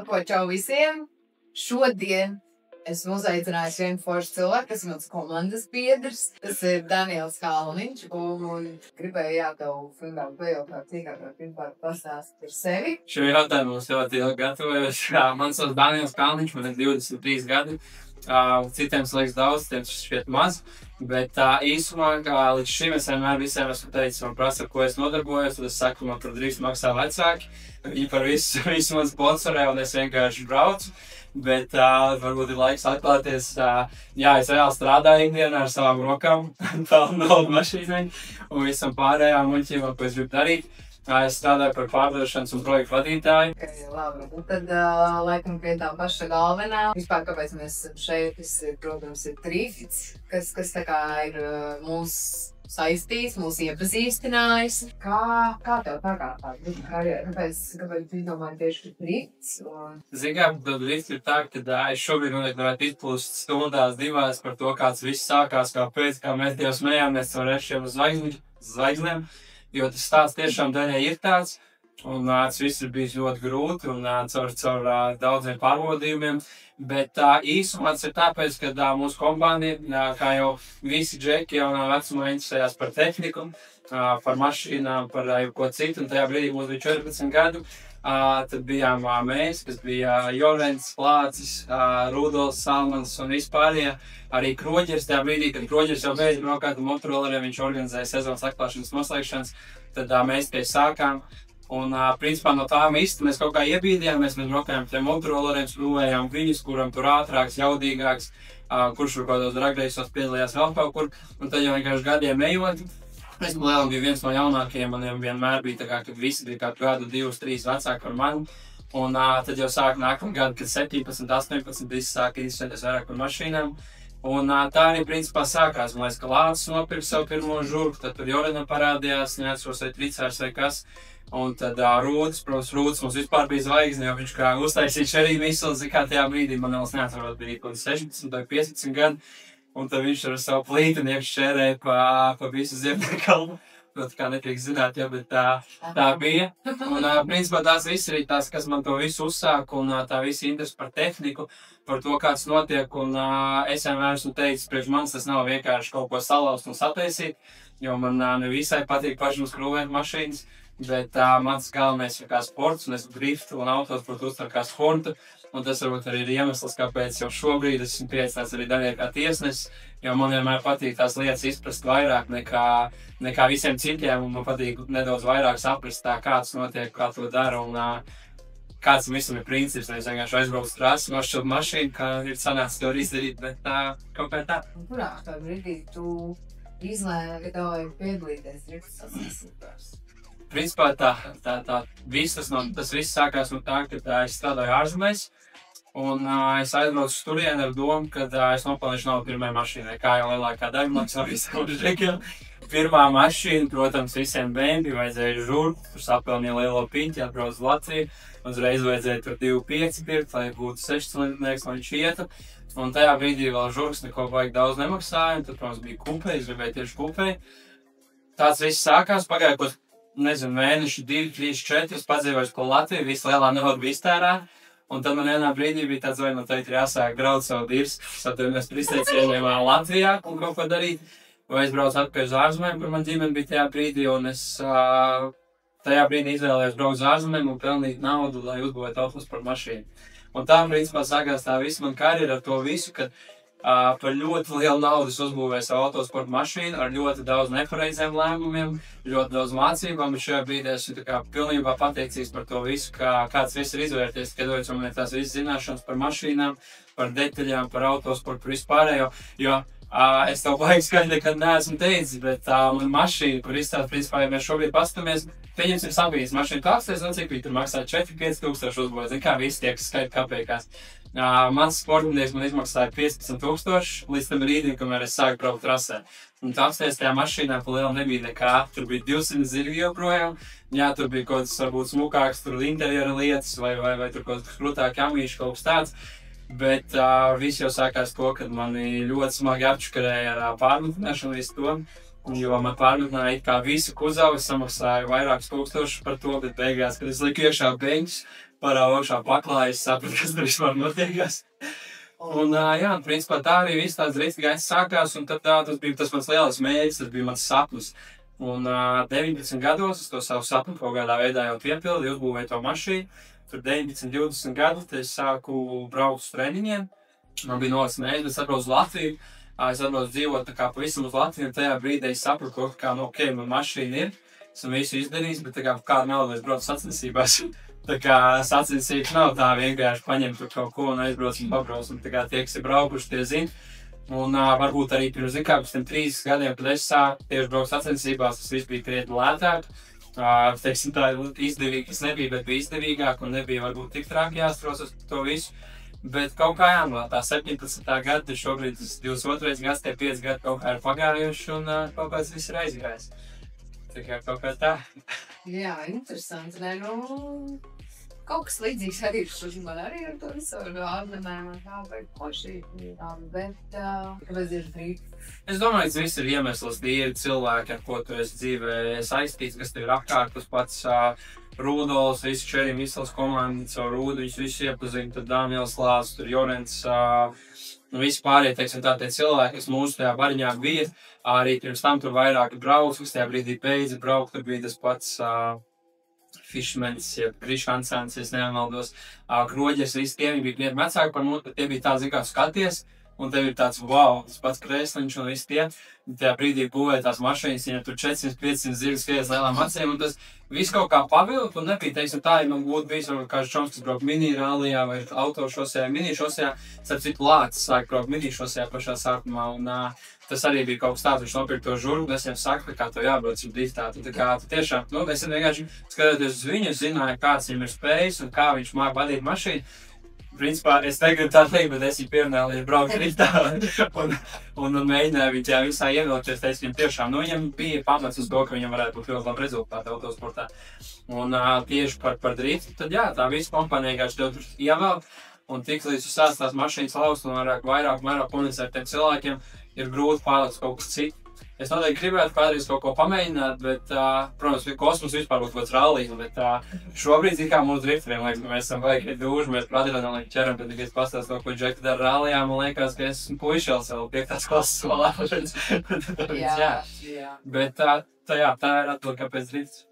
Ko čau visiem! Šodien esmu uzaicinājusi vienu foršu cilvēku, kas ir mans komandas biedrs. Tas ir Daniels Kalniņš, un gribēju tev fundām pajautāt cīkāk, pirmkārt pastāstīt par sevi. Šo jautājumu mums ļoti ilgi gatavojos. Mans sauc Daniels Kalniņš, man ir 23 gadi. Citiem liekas daudz, citiem šķiet maz. Bet īsumā, līdz šim es vienmēr visiem esmu teicis, man prasa, ar ko es nodarbojos, tad es saku, man par drīz maksā vecāki. Viņi par visu man sponsorē, un es vienkārši braucu. Bet varbūt ir laiks atklāties. Jā, es reāli strādāju ikdienā ar savām rokām, naudu mašīnai un visam pārējām muļķiem, ko es gribu darīt. Es strādāju par pārdošanas un projektu vadītāju. Labi, tad laikam pie tā paša galvenā. Vispār, kāpēc mēs esam šeit, tas, protams, ir Trifits, kas tā kā ir mūs saistījis, mūs iepazīstinājis. Kā tev tā kā karjera? Kāpēc tu domāji tieši Trifits? Zinām, tad Trifits ir tā, ka es šobrīd varētu izplūst stundās divās par to, kāds viss sākās, kāpēc, kā mēs Dievu smējāmies caur ešiem uz zvaigznēm. Jo tas stāsts tiešām daļai ir tāds, un tas viss ir bijis ļoti grūti un caur daudziem pārbaudījumiem. Bet īsumā tas ir tāpēc, ka mūsu kompānija, kā jau visi džeki jaunā vecumā interesējās par tehniku, par mašīnām, par ko citu, un tajā brīdī mums bija 14 gadu. Tad bijām mēs, kas bija Jorens, Plācis, Rudolfs, Salmans un vispārējie. Arī Kroģers tajā brīdī, kad Kroģers jau beidz braukāt ar motorolleriem, viņš organizēja sezonas atklāšanas noslēgšanas, tad mēs tie sākām. Un principā no tā visa mēs kaut kā iebīdījāmies, mēs braukājām tiem motorolleriem, skrūvējām viņus, kuram tur ātrāks, jaudīgāks, kurš tur kādos dragreisos piedalījās vēl kaut kur. Un tad jau vienkārši gadiem ejot, es lielām biju viens no jaunākajiem, man vienmēr bija tā kā, kad visi bija kādu gadu, 2, 3 vecāki par mani. Un tad jau sāk nākamā gada, kad 17, 18 visi sāka interesēties vairāk par mašīnām. Un tā arī principā sākās. Man liekas, ka Lācis nopirka savu pirmo žurku, tad tur Jorena parādījās, neatceros vai Tricārs vai kas. Un tad Rūdis, protams, Rūdis mums vispār bija zvaigzne, jo viņš kā uztaisīja šerī misuli, kā tajā brīdī, man vēl neatcerot, bija kaut 16 vai 15 gadi. Un tad viņš ar savu plītnieku šķērēja pa visu Ziemniekalnu. Protams, kā netiek zināt, ja, bet tā bija. Un principā tās viss arī tās, kas man to visu uzsāka, un tā visa interese par tehniku, par to, kāds notiek. Un es vienmēr esmu teicis, priekš manis tas nav vienkārši kaut ko salauzt un sataisīt, jo man nevisai patīk pašam skrūvēt mašīnas. Bet mans galvenais ir kā sports, un es driftu un autosportu uztveru kā sportu. Un tas varbūt arī ir iemesls, kāpēc jau šobrīd esmu pieaicināts arī daļai kā tiesnesis, jo man vienmēr patīk tās lietas izprast vairāk nekā visiem citiem, un man patīk nedaudz vairāk saprast kā tas notiek, kā to dara, un kāds visam ir princips, nevis vienkārši aizbraukt uz trasi, nošķilt mašīnu, kā ir sanācis to izdarīt, bet kaut kā tā. Kurā tā brīdī tu izlēmi, ka tev vajag piedalīties driftu sacensībās? Principā tas viss sākās no tā, ka es strādāju ārzemēs, un es aizbraucu uz turieni ar domu, ka es nopelnīšu naudu pirmajai mašīnai, kā jau lielākā daļa maksā visiem žekiem. Pirmā mašīna, protams, visiem bēnbiem vajadzēja žurku, tur sapelnīja lielo piņķi, atbrauc uz Latviju, uzreiz vajadzēja tur 2,5 pirkt, lai būtu 6 cilindrnieks, lai viņš ietu. Un tajā brīdī vēl žurks neko baigi daudz nemaksāja, un tad, protams, bija kupē, es gribēju tieši kupē. Tāds viss sākās, pagāja kaut mēneši, 2, 3, 4, es padzīvoju pa Latviju, visa lielā nauda bija iztērēta. Un tad man vienā brīdī bija tāds, vai man teikt, ir jāsāk draudz savu dirsu, saturimies par izteicieniem Latvijā un kaut ko darīt. Vai es braucu atpakaļ uz ārzemēm, kur man ģimene bija tajā brīdī, un es tajā brīdī izvēlējos braukt uz ārzemēm un pelnīt naudu, lai uzbūvētu autosporta mašīnu. Un tā, principā, sākās tā visa man karjera ar to visu, kad par ļoti lielu naudu es uzbūvēju savu autosporta mašīnu ar ļoti daudz nepareiziem lēmumiem, ļoti daudz mācībām, bet šajā brīdī esmu pilnībā pateicīgs par to visu, kāds viss ir izvērties, skatoties man tās visas zināšanas par mašīnām, par detaļām, par autosportu, par vispārējo, jo es tev baigi skaļi nekad neesmu teicis, bet man mašīna, kur izstāst, principā, ja mēs šobrīd pastamies, pieņemsim Sampīnas mašīnu tāksties, un cik viņi tur maksā 4-5 tūkstoši uzbūvēt, zin kā visi tiek skaļi kapēkās. Mans sportinieks man izmaksāja 15 000 līdz tam brīdim, kamēr es sāku braukt trasē. Un tāpēc tajā mašīnā pa lielam nebija nekā. Tur bija 200 zirgi joprojām. Jā, tur bija kaut kas varbūt smukāks, tur interjera lietas vai tur kaut kas krūtāk jamīši, kaut kas tāds. Bet viss jau sākās to, kad mani ļoti smagi apčakarēja ar pārmetināšanu visu to. Jo man pārmetināja it kā visu kuzavu, es samaksāju vairākus tūkstošus par to, bet beigās, kad es liku iekšā beņķus, parā augšā paklājas, sapratu, kas tur vispār notiekās. Un, jā, principā tā arī viss tāds drifta gaiss sākās, un tad tas bija tas mans lielais mērķis, tas bija mans sapnis. Un 19 gados es to savu sapni kaut kādā veidā jau piepildu, uzbūvēju to mašīnu. Tur 19, 20 gadu, tad es sāku braukt uz treniņiem. Man bija nolas mērķis, bet es atbraucu uz Latviju. Es atbraucu dzīvot tā kā pavisam uz Latviju, un tajā brīdī es sapratu, ka, nu, ok, man mašīna ir, esmu visu izdarījis, bet tā kā kādu naudu es braucu sacensībās. Tā kā sacensības nav tā vienkārši paņemt tur kaut ko un aizbrauc un pabrauc. Un tā kā tie, kas ir braukuši, tie zina. Un varbūt arī pirms 3 gadiem, kad es sāku tieši braukt sacensībās, tas viss bija krietni lētāk. Teiksim, tā izdevīgi, kas nebija, bet bija izdevīgāk un nebija varbūt tik traki jāstros uz to visu. Bet kaut kā jānolā, tā 17. gada, šobrīd tas 22. gads, tie 5 gadi kaut kā ir pagājuši un kaut kāds viss ir aizgājis. Tā kā kaut kā tā. Jā, interesanti, ne, nu, kaut kas līdzīgs arī man arī ar to visu atminējumu, kā vajag pošīt, bet kāpēc ir drīk? Es domāju, tas viss ir iemesls, tie ir cilvēki, ar ko tu esi dzīvē saistīts, kas tev ir apkārt, tas pats Rūdols, visi Čerim, visas komandas, caur Rūdu, viņš visi iepazīst, tad Dāniels Lācis, tur Jorens, visi pārējie, teiksim, tā tie cilvēki, kas mūsu tajā bariņā bija, arī pirms tam tur vairāki brauc, kas tajā brīdī beidza braukt, tur bija tas pats Fišmens, Krišansans, es nemaldos, Kroģers, visi tie bija krietni vecāki par mums, bet tie bija tā, zin kā skaties, un tev ir tāds, wow, tas pats Krēsliņš un visi tie. Tajā brīdī būvēja tās mašīnas, viņam tur 400-500 zirgas skrienas lielām acīm, un tas viss kaut kā pavilka, un nebija, teiksim, tā, ja man būtu bijis varbūt kāds čoms, kas brauc mini rallijā vai autošosejā, mini šosejā, starp citu Lācis sāk braukt mini šosejā pašā sākumā, un tas arī bija kaut kas tāds, viņš nopirka to žurgu, es viņam saku, kā to jābrauc ar driftā, tā kā tu tiešām, nu, es vienkārši skatoties uz viņu, zināju, kāds viņam ir spējas un kā viņš māk vadīt mašīnu. Principā, es negribu tā teikt, bet es viņu pierunāju, lai braukt driftā un mēģināju viņu tajā visā ievilkties, teicu viņam tiešām, nu, viņam bija pamats uz to, ka viņam varētu būt ļoti labi rezultāti autosportā. Un tieši par driftu, tad jā, tā visa kompānija vienkārši tev tur ievelk, un tik līdz tu sāc tās mašīnas laust un vairāk komunicēt ar tiem cilvēkiem, ir grūti pārlikt kaut kas cits. Es noteikti gribētu kādreiz kaut ko pamēģināt, bet, protams, kosmos vispār būtu kāds rallijs, bet šobrīd kā mūsu drifteriem, liekas, ka mēs esam baigi dūži, mēs par adrenalīnu ķeram, bet, kad es pastāstu to, ko Džeki dara rallijā, man liekas, ka es esmu puišēl sev 5. klases skolā. Jā. Bet tā ir atbilde, kāpēc drifts.